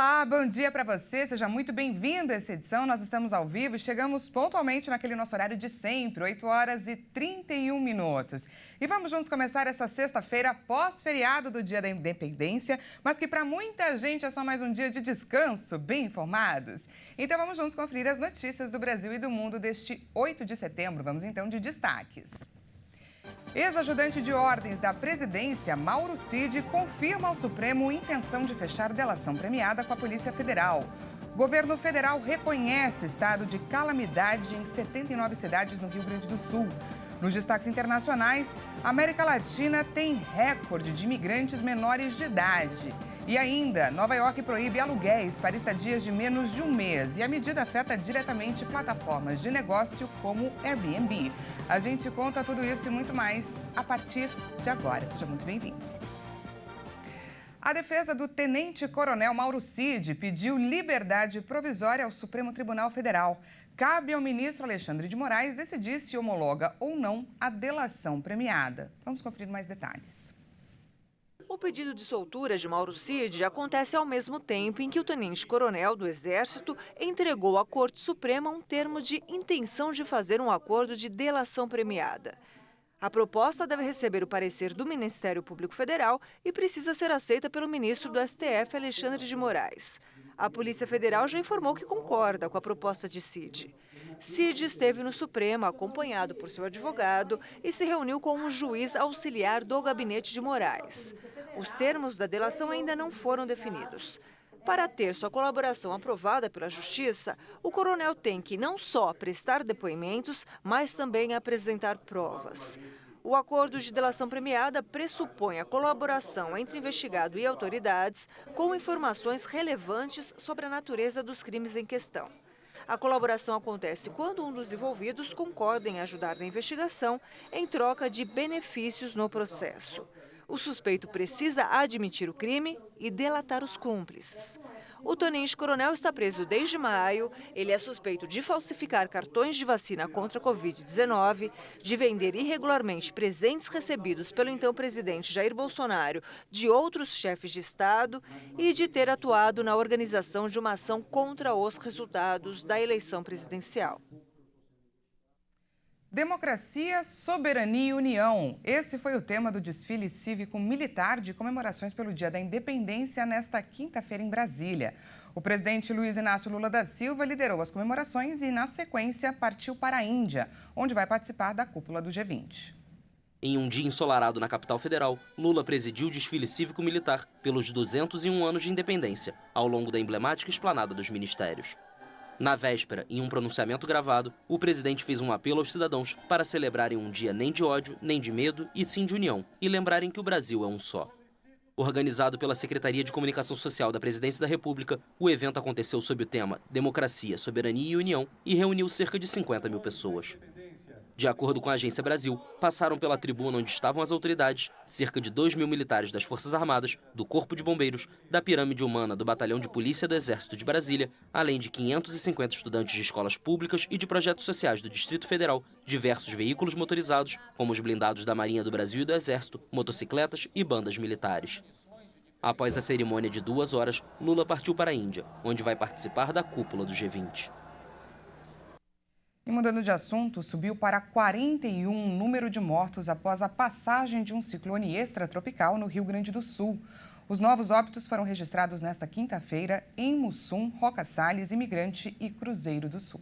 Olá, bom dia para você, seja muito bem-vindo a essa edição. Nós estamos ao vivo e chegamos pontualmente naquele nosso horário de sempre, 8 horas e 31 minutos. E vamos juntos começar essa sexta-feira pós-feriado do Dia da Independência, mas que para muita gente é só mais um dia de descanso, bem informados. Então vamos juntos conferir as notícias do Brasil e do mundo deste 8 de setembro. Vamos então de destaques. Ex-ajudante de ordens da presidência, Mauro Cid, confirma ao Supremo intenção de fechar delação premiada com a Polícia Federal. Governo federal reconhece estado de calamidade em 79 cidades no Rio Grande do Sul. Nos destaques internacionais, a América Latina tem recorde de imigrantes menores de idade. E ainda, Nova York proíbe aluguéis para estadias de menos de um mês. E a medida afeta diretamente plataformas de negócio como Airbnb. A gente conta tudo isso e muito mais a partir de agora. Seja muito bem-vindo. A defesa do tenente-coronel Mauro Cid pediu liberdade provisória ao Supremo Tribunal Federal. Cabe ao ministro Alexandre de Moraes decidir se homologa ou não a delação premiada. Vamos conferir mais detalhes. O pedido de soltura de Mauro Cid acontece ao mesmo tempo em que o tenente-coronel do Exército entregou à Corte Suprema um termo de intenção de fazer um acordo de delação premiada. A proposta deve receber o parecer do Ministério Público Federal e precisa ser aceita pelo ministro do STF, Alexandre de Moraes. A Polícia Federal já informou que concorda com a proposta de Cid. Cid esteve no Supremo acompanhado por seu advogado e se reuniu com um juiz auxiliar do gabinete de Moraes. Os termos da delação ainda não foram definidos. Para ter sua colaboração aprovada pela Justiça, o coronel tem que não só prestar depoimentos, mas também apresentar provas. O acordo de delação premiada pressupõe a colaboração entre investigado e autoridades com informações relevantes sobre a natureza dos crimes em questão. A colaboração acontece quando um dos envolvidos concorda em ajudar na investigação em troca de benefícios no processo. O suspeito precisa admitir o crime e delatar os cúmplices. O tenente-coronel está preso desde maio. Ele é suspeito de falsificar cartões de vacina contra a Covid-19, de vender irregularmente presentes recebidos pelo então presidente Jair Bolsonaro de outros chefes de Estado e de ter atuado na organização de uma ação contra os resultados da eleição presidencial. Democracia, soberania e união. Esse foi o tema do desfile cívico-militar de comemorações pelo Dia da Independência nesta quinta-feira em Brasília. O presidente Luiz Inácio Lula da Silva liderou as comemorações e, na sequência, partiu para a Índia, onde vai participar da cúpula do G20. Em um dia ensolarado na capital federal, Lula presidiu o desfile cívico-militar pelos 201 anos de independência, ao longo da emblemática esplanada dos ministérios. Na véspera, em um pronunciamento gravado, o presidente fez um apelo aos cidadãos para celebrarem um dia nem de ódio, nem de medo, e sim de união, e lembrarem que o Brasil é um só. Organizado pela Secretaria de Comunicação Social da Presidência da República, o evento aconteceu sob o tema Democracia, Soberania e União e reuniu cerca de 50 mil pessoas. De acordo com a Agência Brasil, passaram pela tribuna onde estavam as autoridades cerca de 2 mil militares das Forças Armadas, do Corpo de Bombeiros, da Pirâmide Humana do Batalhão de Polícia do Exército de Brasília, além de 550 estudantes de escolas públicas e de projetos sociais do Distrito Federal, diversos veículos motorizados, como os blindados da Marinha do Brasil e do Exército, motocicletas e bandas militares. Após a cerimônia de 2 horas, Lula partiu para a Índia, onde vai participar da cúpula do G20. E mudando de assunto, subiu para 41 o número de mortos após a passagem de um ciclone extratropical no Rio Grande do Sul. Os novos óbitos foram registrados nesta quinta-feira em Mussum, Roca Salles, Imigrante e Cruzeiro do Sul.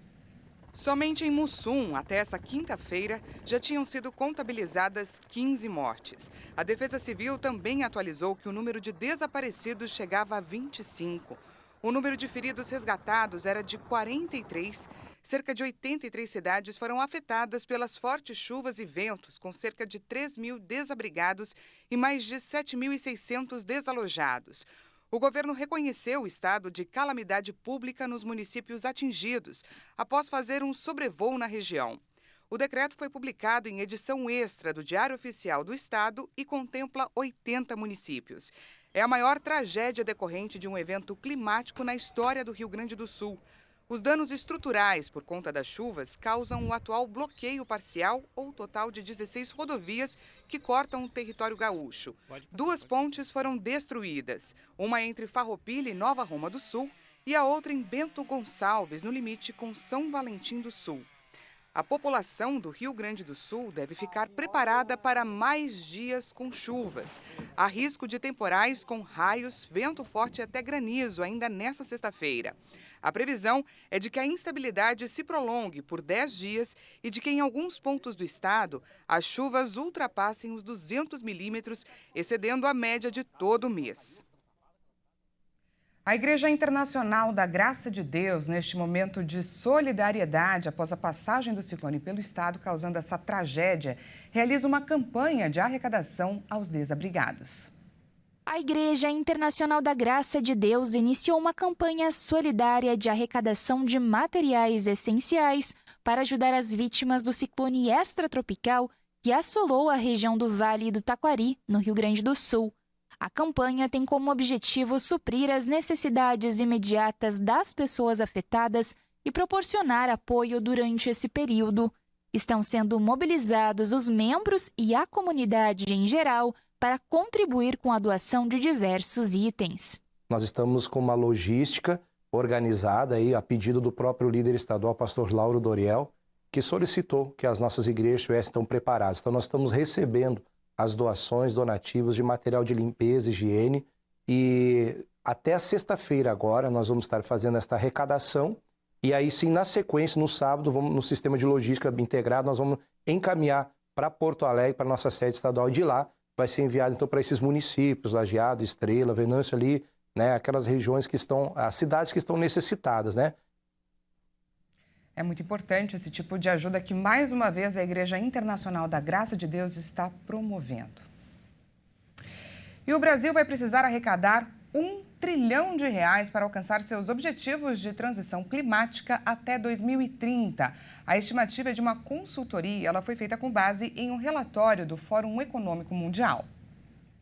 Somente em Mussum, até essa quinta-feira, já tinham sido contabilizadas 15 mortes. A Defesa Civil também atualizou que o número de desaparecidos chegava a 25. O número de feridos resgatados era de 43. Cerca de 83 cidades foram afetadas pelas fortes chuvas e ventos, com cerca de 3 mil desabrigados e mais de 7.600 desalojados. O governo reconheceu o estado de calamidade pública nos municípios atingidos, após fazer um sobrevoo na região. O decreto foi publicado em edição extra do Diário Oficial do Estado e contempla 80 municípios. É a maior tragédia decorrente de um evento climático na história do Rio Grande do Sul. Os danos estruturais por conta das chuvas causam o atual bloqueio parcial ou total de 16 rodovias que cortam o território gaúcho. 2 pontes foram destruídas, uma entre Farroupilha e Nova Roma do Sul e a outra em Bento Gonçalves, no limite com São Valentim do Sul. A população do Rio Grande do Sul deve ficar preparada para mais dias com chuvas. Há risco de temporais com raios, vento forte e até granizo ainda nesta sexta-feira. A previsão é de que a instabilidade se prolongue por 10 dias e de que em alguns pontos do estado as chuvas ultrapassem os 200 milímetros, excedendo a média de todo o mês. A Igreja Internacional da Graça de Deus, neste momento de solidariedade após a passagem do ciclone pelo estado, causando essa tragédia, realiza uma campanha de arrecadação aos desabrigados. A Igreja Internacional da Graça de Deus iniciou uma campanha solidária de arrecadação de materiais essenciais para ajudar as vítimas do ciclone extratropical que assolou a região do Vale do Taquari, no Rio Grande do Sul. A campanha tem como objetivo suprir as necessidades imediatas das pessoas afetadas e proporcionar apoio durante esse período. Estão sendo mobilizados os membros e a comunidade em geral para contribuir com a doação de diversos itens. Nós estamos com uma logística organizada aí, a pedido do próprio líder estadual, pastor Lauro Doriel, que solicitou que as nossas igrejas estivessem preparadas. Então nós estamos recebendo as doações, donativos de material de limpeza, higiene, e até a sexta-feira agora nós vamos estar fazendo esta arrecadação, e aí sim, na sequência, no sábado, vamos no sistema de logística integrado, nós vamos encaminhar para Porto Alegre, para a nossa sede estadual, e de lá vai ser enviado então para esses municípios, Lajeado, Estrela, Venâncio ali, né, aquelas regiões que estão, as cidades que estão necessitadas, né? É muito importante esse tipo de ajuda que, mais uma vez, a Igreja Internacional da Graça de Deus está promovendo. E o Brasil vai precisar arrecadar R$1 trilhão para alcançar seus objetivos de transição climática até 2030. A estimativa é de uma consultoria, ela foi feita com base em um relatório do Fórum Econômico Mundial.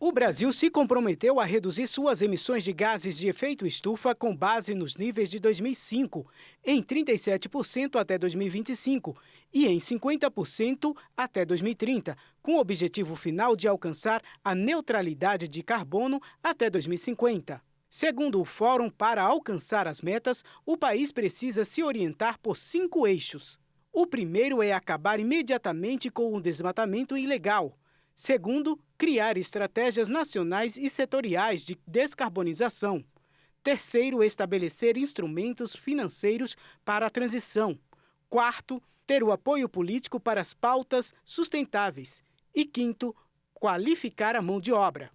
O Brasil se comprometeu a reduzir suas emissões de gases de efeito estufa com base nos níveis de 2005, em 37% até 2025 e em 50% até 2030, com o objetivo final de alcançar a neutralidade de carbono até 2050. Segundo o Fórum, para alcançar as metas, o país precisa se orientar por 5 eixos. O primeiro é acabar imediatamente com o desmatamento ilegal. Segundo, criar estratégias nacionais e setoriais de descarbonização. Terceiro, estabelecer instrumentos financeiros para a transição. Quarto, ter o apoio político para as pautas sustentáveis. E quinto, qualificar a mão de obra.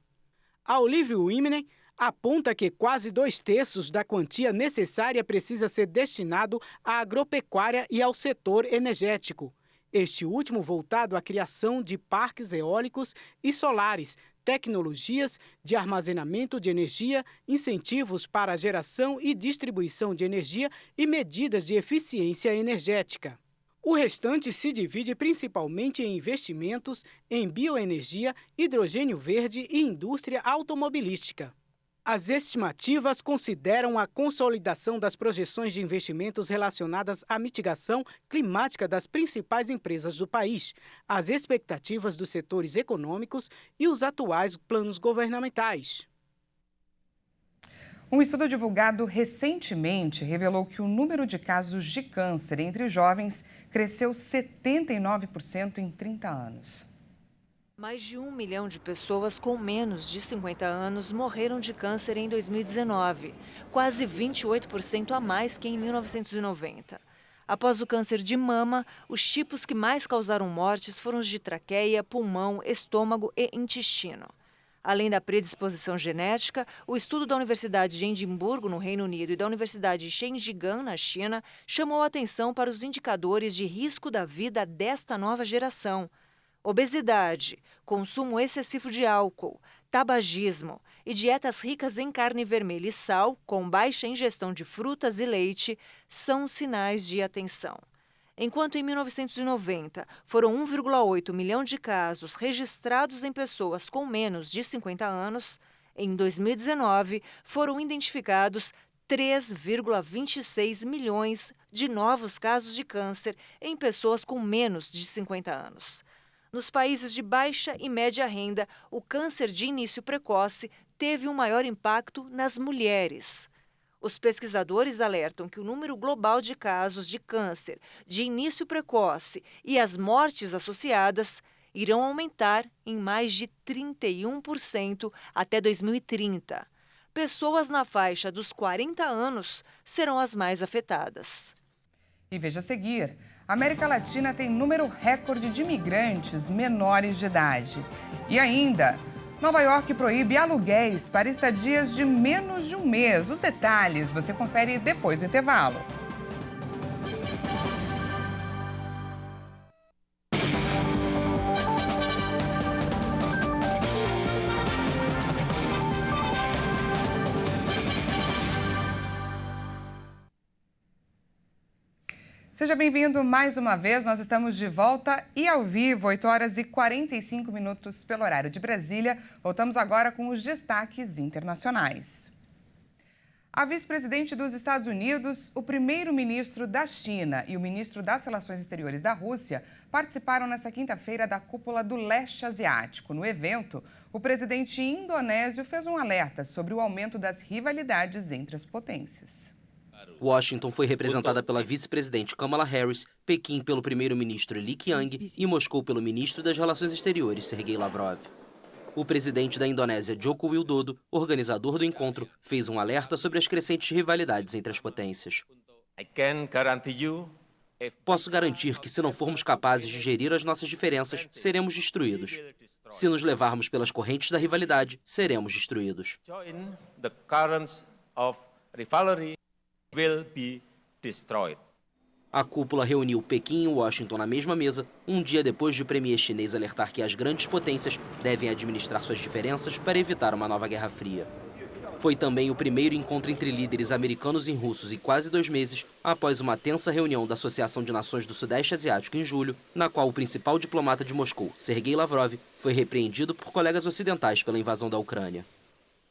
A Oliver Wyman aponta que quase 2/3 da quantia necessária precisa ser destinado à agropecuária e ao setor energético. Este último voltado à criação de parques eólicos e solares, tecnologias de armazenamento de energia, incentivos para a geração e distribuição de energia e medidas de eficiência energética. O restante se divide principalmente em investimentos em bioenergia, hidrogênio verde e indústria automobilística. As estimativas consideram a consolidação das projeções de investimentos relacionadas à mitigação climática das principais empresas do país, as expectativas dos setores econômicos e os atuais planos governamentais. Um estudo divulgado recentemente revelou que o número de casos de câncer entre jovens cresceu 79% em 30 anos. Mais de 1 milhão de pessoas com menos de 50 anos morreram de câncer em 2019, quase 28% a mais que em 1990. Após o câncer de mama, os tipos que mais causaram mortes foram os de traqueia, pulmão, estômago e intestino. Além da predisposição genética, o estudo da Universidade de Edimburgo, no Reino Unido, e da Universidade Zhejiang, na China, chamou a atenção para os indicadores de risco da vida desta nova geração. Obesidade, consumo excessivo de álcool, tabagismo e dietas ricas em carne vermelha e sal, com baixa ingestão de frutas e leite, são sinais de atenção. Enquanto em 1990 foram 1,8 milhão de casos registrados em pessoas com menos de 50 anos, em 2019 foram identificados 3,26 milhões de novos casos de câncer em pessoas com menos de 50 anos. Nos países de baixa e média renda, o câncer de início precoce teve um maior impacto nas mulheres. Os pesquisadores alertam que o número global de casos de câncer de início precoce e as mortes associadas irão aumentar em mais de 31% até 2030. Pessoas na faixa dos 40 anos serão as mais afetadas. E veja a seguir, a América Latina tem número recorde de imigrantes menores de idade. E ainda, Nova York proíbe aluguéis para estadias de menos de um mês. Os detalhes você confere depois do intervalo. Seja bem-vindo mais uma vez, nós estamos de volta e ao vivo, 8 horas e 45 minutos pelo horário de Brasília. Voltamos agora com os destaques internacionais. A vice-presidente dos Estados Unidos, o primeiro-ministro da China e o ministro das Relações Exteriores da Rússia participaram nesta quinta-feira da cúpula do leste asiático. No evento, o presidente indonésio fez um alerta sobre o aumento das rivalidades entre as potências. Washington foi representada pela vice-presidente Kamala Harris, Pequim pelo primeiro-ministro Li Qiang e Moscou pelo ministro das Relações Exteriores, Sergei Lavrov. O presidente da Indonésia, Joko Widodo, organizador do encontro, fez um alerta sobre as crescentes rivalidades entre as potências. Posso garantir que, se não formos capazes de gerir as nossas diferenças, seremos destruídos. Se nos levarmos pelas correntes da rivalidade, seremos destruídos. A cúpula reuniu Pequim e Washington na mesma mesa, um dia depois de o premier chinês alertar que as grandes potências devem administrar suas diferenças para evitar uma nova Guerra Fria. Foi também o primeiro encontro entre líderes americanos e russos em quase 2 meses, após uma tensa reunião da Associação de Nações do Sudeste Asiático em julho, na qual o principal diplomata de Moscou, Sergei Lavrov, foi repreendido por colegas ocidentais pela invasão da Ucrânia.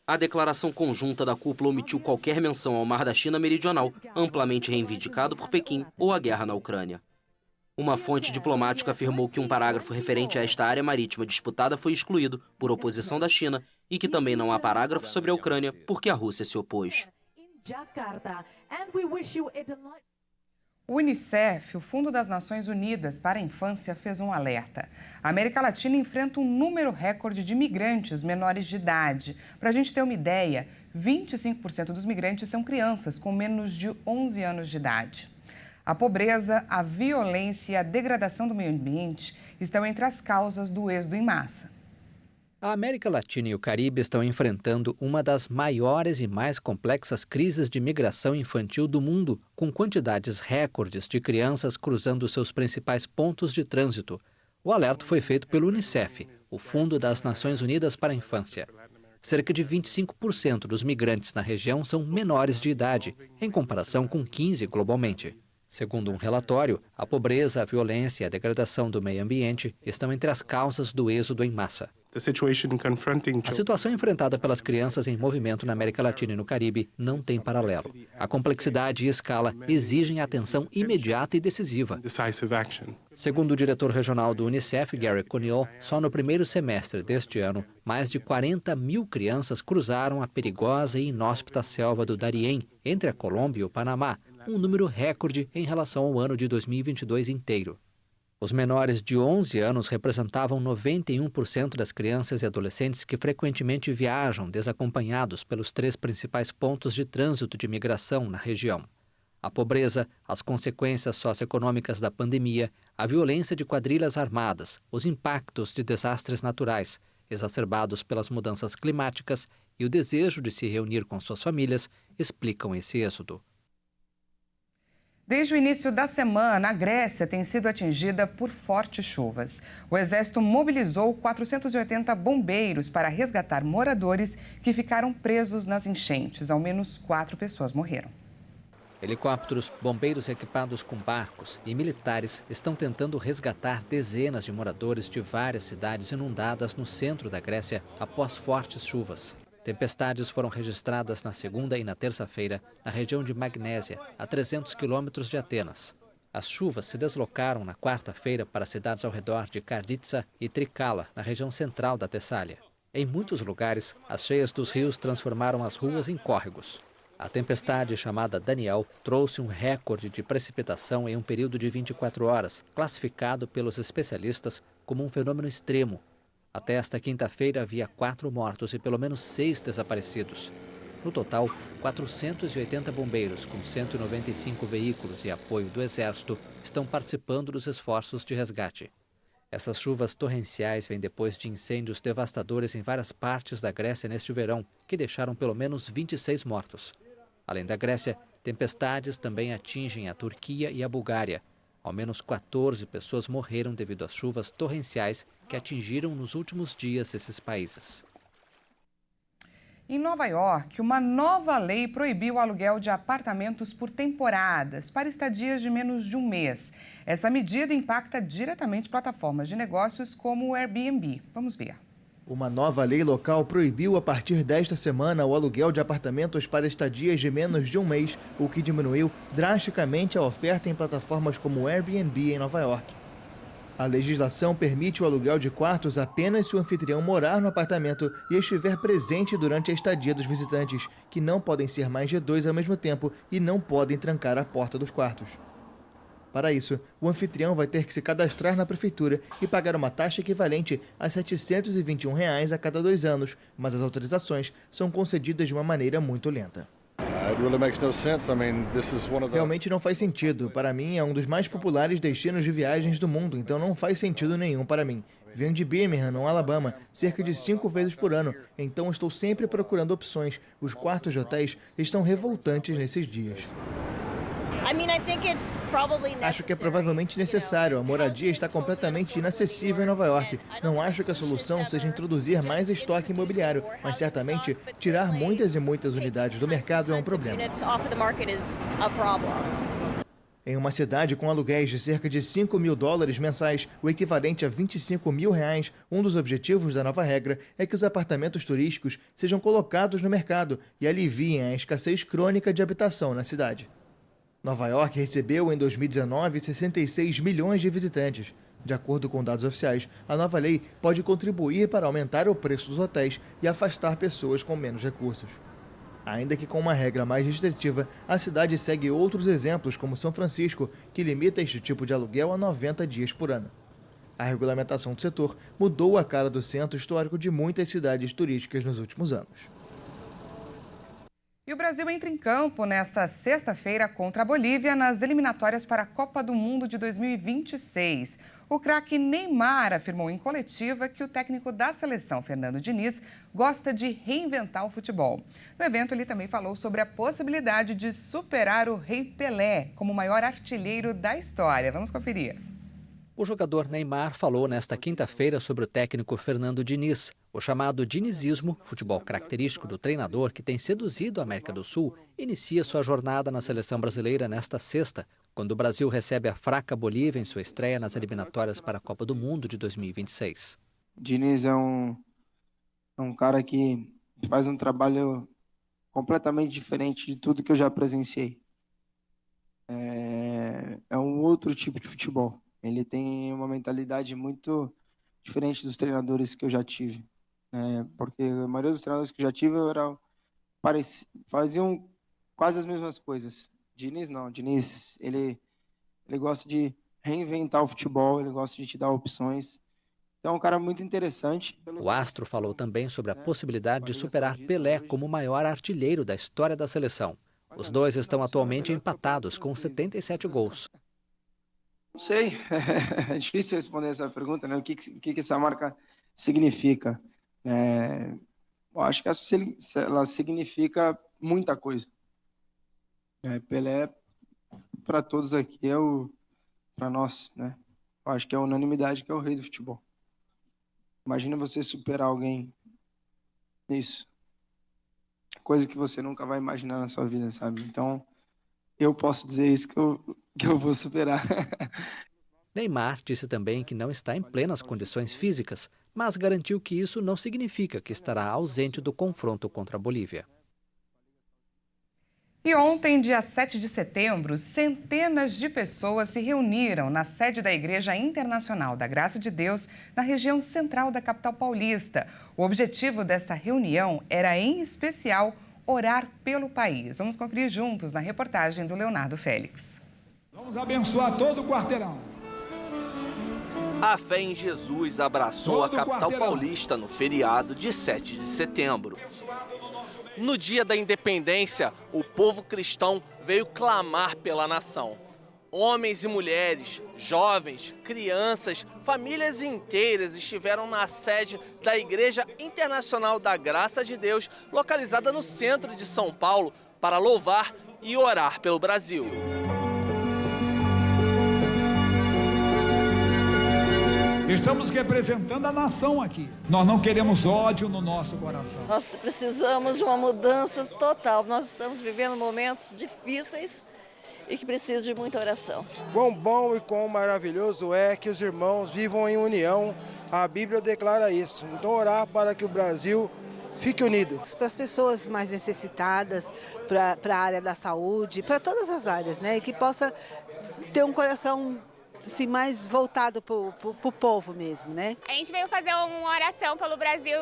A declaração conjunta da cúpula omitiu qualquer menção ao Mar da China Meridional, amplamente reivindicado por Pequim, ou à guerra na Ucrânia. Uma fonte diplomática afirmou que um parágrafo referente a esta área marítima disputada foi excluído por oposição da China e que também não há parágrafo sobre a Ucrânia porque a Rússia se opôs. O Unicef, o Fundo das Nações Unidas para a Infância, fez um alerta. A América Latina enfrenta um número recorde de migrantes menores de idade. Para a gente ter uma ideia, 25% dos migrantes são crianças com menos de 11 anos de idade. A pobreza, a violência e a degradação do meio ambiente estão entre as causas do êxodo em massa. A América Latina e o Caribe estão enfrentando uma das maiores e mais complexas crises de migração infantil do mundo, com quantidades recordes de crianças cruzando seus principais pontos de trânsito. O alerta foi feito pelo Unicef, o Fundo das Nações Unidas para a Infância. Cerca de 25% dos migrantes na região são menores de idade, em comparação com 15% globalmente. Segundo um relatório, a pobreza, a violência e a degradação do meio ambiente estão entre as causas do êxodo em massa. A situação enfrentada pelas crianças em movimento na América Latina e no Caribe não tem paralelo. A complexidade e escala exigem atenção imediata e decisiva. Segundo o diretor regional do Unicef, Gary Conille, só no primeiro semestre deste ano, mais de 40 mil crianças cruzaram a perigosa e inóspita selva do Darién, entre a Colômbia e o Panamá, um número recorde em relação ao ano de 2022 inteiro. Os menores de 11 anos representavam 91% das crianças e adolescentes que frequentemente viajam desacompanhados pelos 3 principais pontos de trânsito de migração na região. A pobreza, as consequências socioeconômicas da pandemia, a violência de quadrilhas armadas, os impactos de desastres naturais, exacerbados pelas mudanças climáticas e o desejo de se reunir com suas famílias, explicam esse êxodo. Desde o início da semana, a Grécia tem sido atingida por fortes chuvas. O Exército mobilizou 480 bombeiros para resgatar moradores que ficaram presos nas enchentes. Ao menos 4 pessoas morreram. Helicópteros, bombeiros equipados com barcos e militares estão tentando resgatar dezenas de moradores de várias cidades inundadas no centro da Grécia após fortes chuvas. Tempestades foram registradas na segunda e na terça-feira na região de Magnésia, a 300 quilômetros de Atenas. As chuvas se deslocaram na quarta-feira para cidades ao redor de Karditsa e Trikala, na região central da Tessália. Em muitos lugares, as cheias dos rios transformaram as ruas em córregos. A tempestade, chamada Daniel, trouxe um recorde de precipitação em um período de 24 horas, classificado pelos especialistas como um fenômeno extremo. Até esta quinta-feira havia 4 mortos e pelo menos 6 desaparecidos. No total, 480 bombeiros com 195 veículos e apoio do Exército estão participando dos esforços de resgate. Essas chuvas torrenciais vêm depois de incêndios devastadores em várias partes da Grécia neste verão, que deixaram pelo menos 26 mortos. Além da Grécia, tempestades também atingem a Turquia e a Bulgária. Ao menos 14 pessoas morreram devido às chuvas torrenciais que atingiram nos últimos dias esses países. Em Nova York, uma nova lei proibiu o aluguel de apartamentos por temporadas, para estadias de menos de um mês. Essa medida impacta diretamente plataformas de negócios como o Airbnb. Vamos ver. Uma nova lei local proibiu a partir desta semana o aluguel de apartamentos para estadias de menos de um mês, o que diminuiu drasticamente a oferta em plataformas como o Airbnb em Nova York. A legislação permite o aluguel de quartos apenas se o anfitrião morar no apartamento e estiver presente durante a estadia dos visitantes, que não podem ser mais de 2 ao mesmo tempo e não podem trancar a porta dos quartos. Para isso, o anfitrião vai ter que se cadastrar na prefeitura e pagar uma taxa equivalente a R$ 721 a cada 2 anos, mas as autorizações são concedidas de uma maneira muito lenta. Realmente não faz sentido. Para mim, é um dos mais populares destinos de viagens do mundo, então não faz sentido nenhum para mim. Venho de Birmingham, no Alabama, cerca de 5 vezes por ano, então estou sempre procurando opções. Os quartos de hotéis estão revoltantes nesses dias. Acho que é provavelmente necessário. A moradia está completamente inacessível em Nova York. Não acho que a solução seja introduzir mais estoque imobiliário, mas certamente tirar muitas e muitas unidades do mercado é um problema. Em uma cidade com aluguéis de cerca de $5 mil mensais, o equivalente a R$ 25 mil, um dos objetivos da nova regra é que os apartamentos turísticos sejam colocados no mercado e aliviem a escassez crônica de habitação na cidade. Nova York recebeu em 2019 66 milhões de visitantes. De acordo com dados oficiais, a nova lei pode contribuir para aumentar o preço dos hotéis e afastar pessoas com menos recursos. Ainda que com uma regra mais restritiva, a cidade segue outros exemplos, como São Francisco, que limita este tipo de aluguel a 90 dias por ano. A regulamentação do setor mudou a cara do centro histórico de muitas cidades turísticas nos últimos anos. E o Brasil entra em campo nesta sexta-feira contra a Bolívia nas eliminatórias para a Copa do Mundo de 2026. O craque Neymar afirmou em coletiva que o técnico da seleção, Fernando Diniz, gosta de reinventar o futebol. No evento, ele também falou sobre a possibilidade de superar o Rei Pelé como o maior artilheiro da história. Vamos conferir. O jogador Neymar falou nesta quinta-feira sobre o técnico Fernando Diniz. O chamado dinizismo, futebol característico do treinador que tem seduzido a América do Sul, inicia sua jornada na seleção brasileira nesta sexta, quando o Brasil recebe a fraca Bolívia em sua estreia nas eliminatórias para a Copa do Mundo de 2026. Diniz é um cara que faz um trabalho completamente diferente de tudo que eu já presenciei. É um outro tipo de futebol. Ele tem uma mentalidade muito diferente dos treinadores que eu já tive. Porque a maioria dos treinadores que eu já tive faziam quase as mesmas coisas. Diniz não. Diniz, ele gosta de reinventar o futebol, ele gosta de te dar opções. Então é um cara muito interessante. O astro falou também sobre a possibilidade de superar Pelé como o maior artilheiro da história da seleção. Os dois estão atualmente empatados com 77 gols. Não sei, é difícil responder essa pergunta, né? O que essa marca significa? Eu acho que ela significa muita coisa. Pelé, para todos aqui, para nós, né? Eu acho que é a unanimidade que é o rei do futebol. Imagina você superar alguém nisso. Coisa que você nunca vai imaginar na sua vida, sabe? Então, eu posso dizer isso que eu vou superar. Neymar disse também que não está em plenas condições físicas, mas garantiu que isso não significa que estará ausente do confronto contra a Bolívia. E ontem, dia 7 de setembro, centenas de pessoas se reuniram na sede da Igreja Internacional da Graça de Deus, na região central da capital paulista. O objetivo dessa reunião era, em especial, orar pelo país. Vamos conferir juntos na reportagem do Leonardo Félix. Vamos abençoar todo o quarteirão. A fé em Jesus abraçou a capital paulista no feriado de 7 de setembro. No dia da independência, o povo cristão veio clamar pela nação. Homens e mulheres, jovens, crianças, famílias inteiras estiveram na sede da Igreja Internacional da Graça de Deus, localizada no centro de São Paulo, para louvar e orar pelo Brasil. Estamos representando a nação aqui. Nós não queremos ódio no nosso coração. Nós precisamos de uma mudança total. Nós estamos vivendo momentos difíceis e que precisam de muita oração. Quão bom e quão maravilhoso é que os irmãos vivam em união. A Bíblia declara isso. Então, orar para que o Brasil fique unido. Para as pessoas mais necessitadas, para a área da saúde, para todas as áreas, né? E que possa ter um coração assim, mais voltado para o povo mesmo, né? A gente veio fazer uma oração pelo Brasil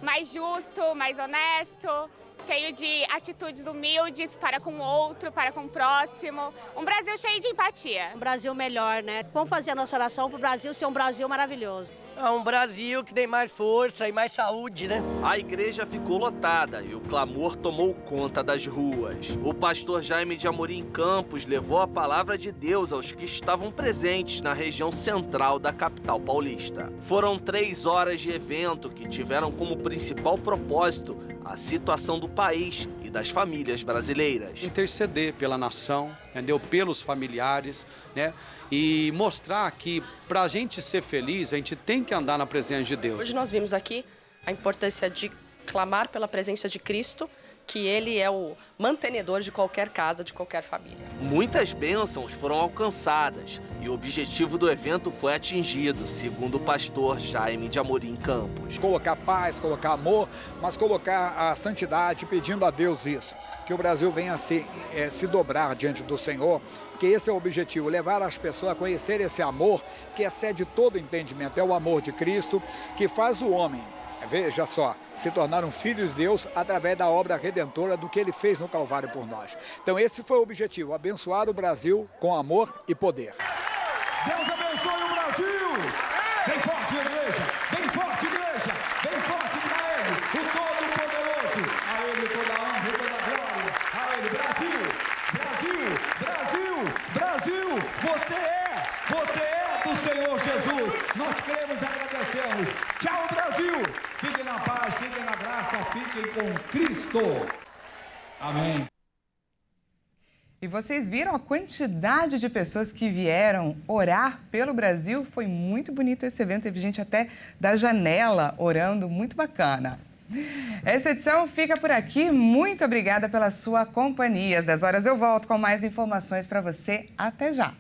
mais justo, mais honesto, cheio de atitudes humildes para com o outro, para com o próximo. Um Brasil cheio de empatia. Um Brasil melhor, né? Vamos fazer a nossa oração para o Brasil ser um Brasil maravilhoso. É um Brasil que tem mais força e mais saúde, né? A igreja ficou lotada e o clamor tomou conta das ruas. O pastor Jaime de Amorim Campos levou a palavra de Deus aos que estavam presentes na região central da capital paulista. Foram 3 horas de evento que tiveram como principal propósito a situação do país e das famílias brasileiras. Interceder pela nação, entendeu? Pelos familiares, né? E mostrar que para a gente ser feliz, a gente tem que andar na presença de Deus. Hoje nós vimos aqui a importância de clamar pela presença de Cristo, que Ele é o mantenedor de qualquer casa, de qualquer família. Muitas bênçãos foram alcançadas e o objetivo do evento foi atingido, segundo o pastor Jaime de Amorim Campos. Colocar paz, colocar amor, mas colocar a santidade, pedindo a Deus isso. Que o Brasil venha se dobrar diante do Senhor, que esse é o objetivo, levar as pessoas a conhecer esse amor que excede todo entendimento. É o amor de Cristo que faz o homem, veja só, se tornar um filho de Deus através da obra redentora do que ele fez no Calvário por nós. Então esse foi o objetivo, abençoar o Brasil com amor e poder. Deus abençoe o Brasil! Bem forte, igreja! Bem forte, igreja! Bem forte para Ele, o Todo-Poderoso! A Ele toda a honra e toda a glória! A Ele, Brasil! Brasil! Brasil! Brasil! Você é do Senhor Jesus! Nós queremos e agradecemos! Tchau, Brasil! Fiquem na paz, fiquem na graça, fiquem com Cristo! Amém! E vocês viram a quantidade de pessoas que vieram orar pelo Brasil? Foi muito bonito esse evento, teve gente até da janela orando, muito bacana. Essa edição fica por aqui, muito obrigada pela sua companhia. Às 10 horas eu volto com mais informações para você. Até já!